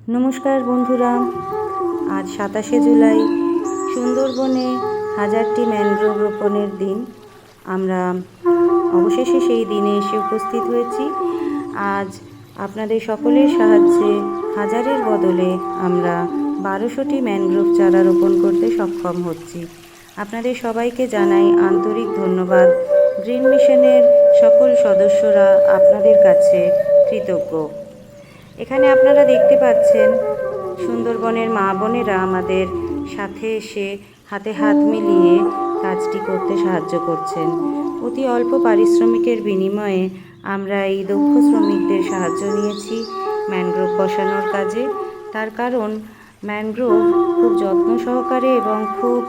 নমস্কার বন্ধুরা, আজ 27শে জুলাই সুন্দরবনে 1000টি ম্যানগ্রোভ রোপণের দিন। আমরা অবশেষে সেই দিনে এসে উপস্থিত হয়েছি। আজ আপনাদের সকলের সাহায্যে 1000-এর বদলে আমরা 1200টি ম্যানগ্রোভ চারা রোপণ করতে সক্ষম হচ্ছি। আপনাদের সবাইকে জানাই আন্তরিক ধন্যবাদ। গ্রিন মিশনের সকল সদস্যরা আপনাদের কাছে কৃতজ্ঞ। এখানে আপনারা দেখতে পাচ্ছেন সুন্দরবনের মা বোনেরা আমাদের সাথে এসে হাতে হাত মিলিয়ে কাজটি করতে সাহায্য করছেন। অতি অল্প পারিশ্রমিকের বিনিময়ে আমরা এই দক্ষ শ্রমিকদের সাহায্য নিয়েছি ম্যানগ্রোভ বসানোর কাজে। তার কারণ ম্যানগ্রোভ খুব যত্ন সহকারে এবং খুব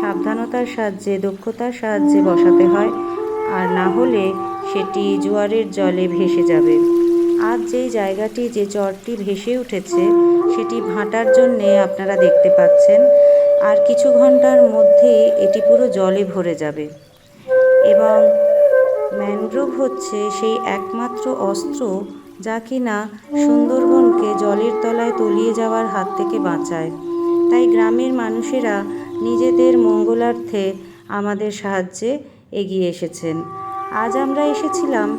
সাবধানতার সাহায্যে, দক্ষতার সাহায্যে বসাতে হয়, আর না হলে সেটি জোয়ারের জলে ভেসে যাবে। আজ যেই জায়গাটি, যে চরটি ভেসে উঠেছে, সেটি ভাটার জন্যে আপনারা দেখতে পাচ্ছেন। আর কিছু ঘন্টার মধ্যে এটি পুরো জলে ভরে যাবে। এবং ম্যানগ্রোভ হচ্ছে সেই একমাত্র অস্ত্র যা কিনা সুন্দরবনকে জলের তলায় তলিয়ে যাওয়ার হাত থেকে বাঁচায়। তাই গ্রামের মানুষেরা নিজেদের মঙ্গলার্থে আমাদের সাহায্যে এগিয়ে এসেছেন। আজ আমরা এসেছিলাম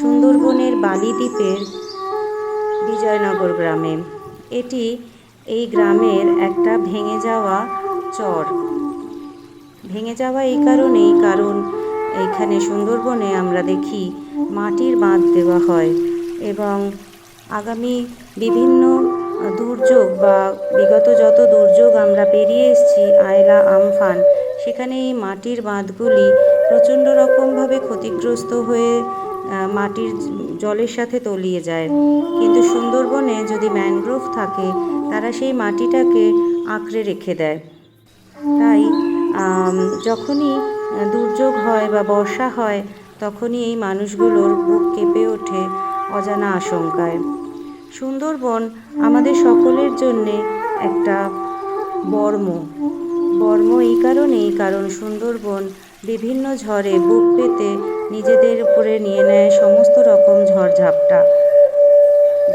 সুন্দরবনের বালিদ্বীপের বিজয়নগর গ্রামে। এটি এই গ্রামের একটা ভেঙে যাওয়া চর। ভেঙে যাওয়া এই কারণেই, কারণ এইখানে সুন্দরবনে আমরা দেখি মাটির বাঁধ দেওয়া হয় এবং আগামী বিভিন্ন দুর্যোগ বা বিগত যত দুর্যোগ আমরা পেরিয়ে এসেছি, আয়লা, আমফান, সেখানে এই মাটির বাঁধগুলি প্রচণ্ড রকমভাবে ক্ষতিগ্রস্ত হয়ে মাটির জলের সাথে তলিয়ে যায়। কিন্তু সুন্দরবনে যদি ম্যানগ্রোভ থাকে, তারা সেই মাটিটাকে আঁকড়ে রেখে দেয়। তাই যখনই দুর্যোগ হয় বা বর্ষা হয়, তখনই এই মানুষগুলোর বুক কেঁপে ওঠে অজানা আশঙ্কায়। সুন্দরবন আমাদের সকলের জন্যে একটা বর্ম এই কারণেই, কারণ সুন্দরবন বিভিন্ন ঝড়ে বুক পেতে নিজেদের উপরে নিয়ে নেয় সমস্ত রকম ঝড়ঝাপটা।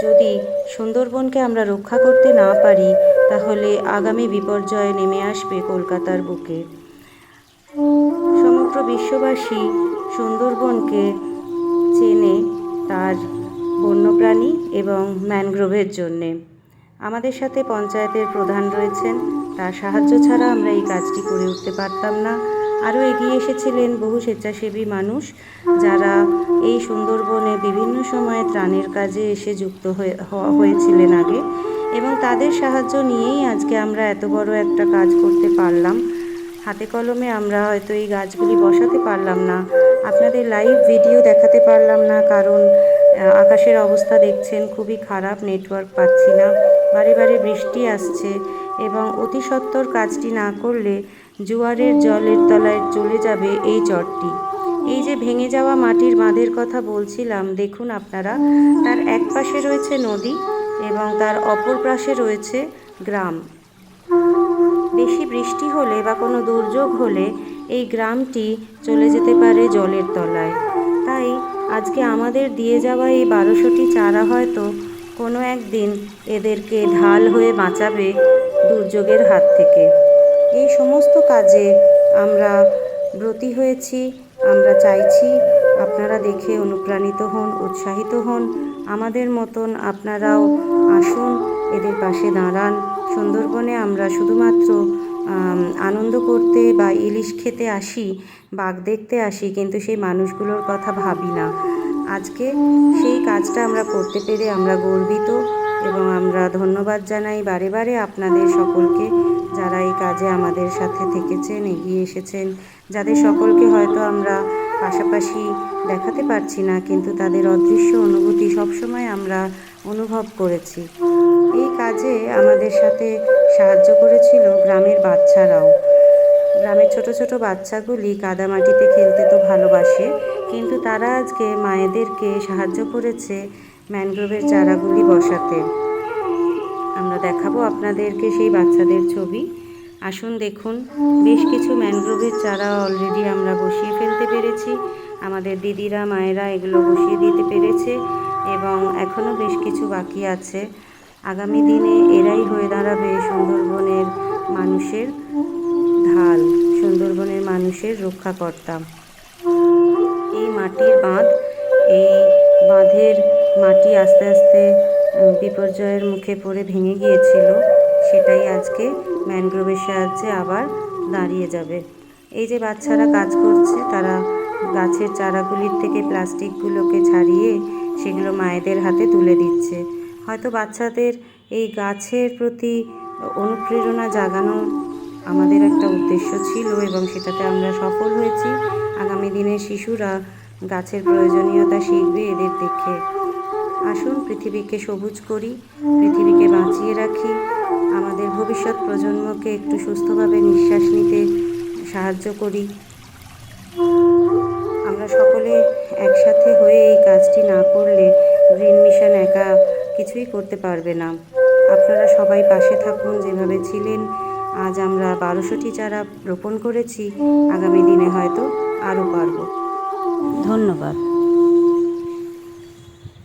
যদি সুন্দরবনকে আমরা রক্ষা করতে না পারি, তাহলে আগামী বিপর্যয় নেমে আসবে কলকাতার বুকে। সমগ্র বিশ্ববাসী সুন্দরবনকে চেনে তার বন্যপ্রাণী এবং ম্যানগ্রোভের জন্যে। আমাদের সাথে পঞ্চায়েতের প্রধান রয়েছেন, তার সাহায্য ছাড়া আমরা এই কাজটি করে উঠতে পারতাম না। আরও এগিয়ে এসেছিলেন বহু স্বেচ্ছাসেবী মানুষ, যারা এই সুন্দরবনে বিভিন্ন সময়ে ত্রাণের কাজে এসে যুক্ত হয়েছিলেন আগে, এবং তাদের সাহায্য নিয়েই আজকে আমরা এত বড় একটা কাজ করতে পারলাম। হাতে কলমে আমরা হয়তো এই গাছগুলি বসাতে পারলাম না, আপনাদের লাইভ ভিডিও দেখাতে পারলাম না, কারণ আকাশের অবস্থা দেখছেন খুবই খারাপ, নেটওয়ার্ক পাচ্ছি না, বারে বারে বৃষ্টি আসছে, এবং অতি সত্বর কাজটি না করলে জোয়ারের জলের তলায় চলে যাবে এই চরটি। এই যে ভেঙে যাওয়া মাটির বাঁধের কথা বলছিলাম, দেখুন আপনারা, তার এক পাশে রয়েছে নদী এবং তার অপর পাশে রয়েছে গ্রাম। বেশি বৃষ্টি হলে বা কোনো দুর্যোগ হলে এই গ্রামটি চলে যেতে পারে জলের তলায়। তাই আজকে আমাদের দিয়ে যাওয়া এই 1200টি চারা হয়তো কোনো একদিন এদেরকে ঢাল হয়ে বাঁচাবে দুর্যোগের হাত থেকে। এই সমস্ত কাজে আমরা ব্রতী হয়েছি। আমরা চাইছি আপনারা দেখে অনুপ্রাণিত হন, উৎসাহিত হন। আমাদের মতন আপনারাও আসুন, এদের পাশে দাঁড়ান। সুন্দরবনে আমরা শুধুমাত্র আনন্দ করতে বা ইলিশ খেতে আসি, বাঘ দেখতে আসি, কিন্তু সেই মানুষগুলোর কথা ভাবি না। আজকে সেই কাজটা আমরা করতে পেরে আমরা গর্বিত, এবং আমরা ধন্যবাদ জানাই বারে বারে আপনাদের সকলকে, যারা এই কাজে আমাদের সাথে থেকেছেন, এগিয়ে এসেছেন, যাদের সকলকে হয়তো আমরা পাশাপাশি দেখাতে পারছি না, কিন্তু তাদের অদৃশ্য অনুভূতি সবসময় আমরা অনুভব করেছি। এই কাজে আমাদের সাথে সাহায্য করেছিল গ্রামের বাচ্চারাও। গ্রামের ছোট ছোট বাচ্চাগুলি কাদামাটিতে খেলতে তো ভালোবাসে, কিন্তু তারা আজকে মায়েদেরকে সাহায্য করেছে ম্যানগ্রোভের চারাগুলি বসাতে। আমরা দেখাবো আপনাদেরকে সেই বাচ্চাদের ছবি। আসুন দেখুন, বেশ কিছু ম্যানগ্রোভের চারা অলরেডি আমরা বসিয়ে ফেলতে পেরেছি। আমাদের দিদিরা, মায়েরা এগুলো বসিয়ে দিতে পেরেছে, এবং এখনও বেশ কিছু বাকি আছে। আগামী দিনে এরাই হয়ে দাঁড়াবে সুন্দরবনের মানুষের ঢাল, সুন্দরবনের মানুষের রক্ষাকর্তা। এই মাটির বাঁধ, এই বাঁধের মাটি আস্তে আস্তে বিপর্যয়ের মুখে পড়ে ভেঙে গিয়েছিল, সেটাই আজকে ম্যানগ্রোভের সাহায্যে আবার দাঁড়িয়ে যাবে। এই যে বাচ্চারা কাজ করছে, তারা গাছের চারাগুলির থেকে প্লাস্টিকগুলোকে ছাড়িয়ে সেগুলো মায়েদের হাতে তুলে দিচ্ছে। হয়তো বাচ্চাদের এই গাছের প্রতি অনুপ্রেরণা জাগানোর আমাদের একটা উদ্দেশ্য ছিল এবং সেটাতে আমরা সফল হয়েছি। আগামী দিনে শিশুরা গাছের প্রয়োজনীয়তা শিখবে এদের দেখে। আসুন পৃথিবীকে সবুজ করি, পৃথিবীকে বাঁচিয়ে রাখি, আমাদের ভবিষ্যৎ প্রজন্মকে একটু সুস্থভাবে নিঃশ্বাস নিতে সাহায্য করি। আমরা সকলে একসাথে হয়ে এই কাজটি না করলে গ্রিন মিশন একা কিছুই করতে পারবে না। আপনারা সবাই পাশে থাকুন যেভাবে ছিলেন। আজ আমরা 1200টি চারা রোপণ করেছি, আগামী দিনে হয়তো আরও পারব। ধন্যবাদ।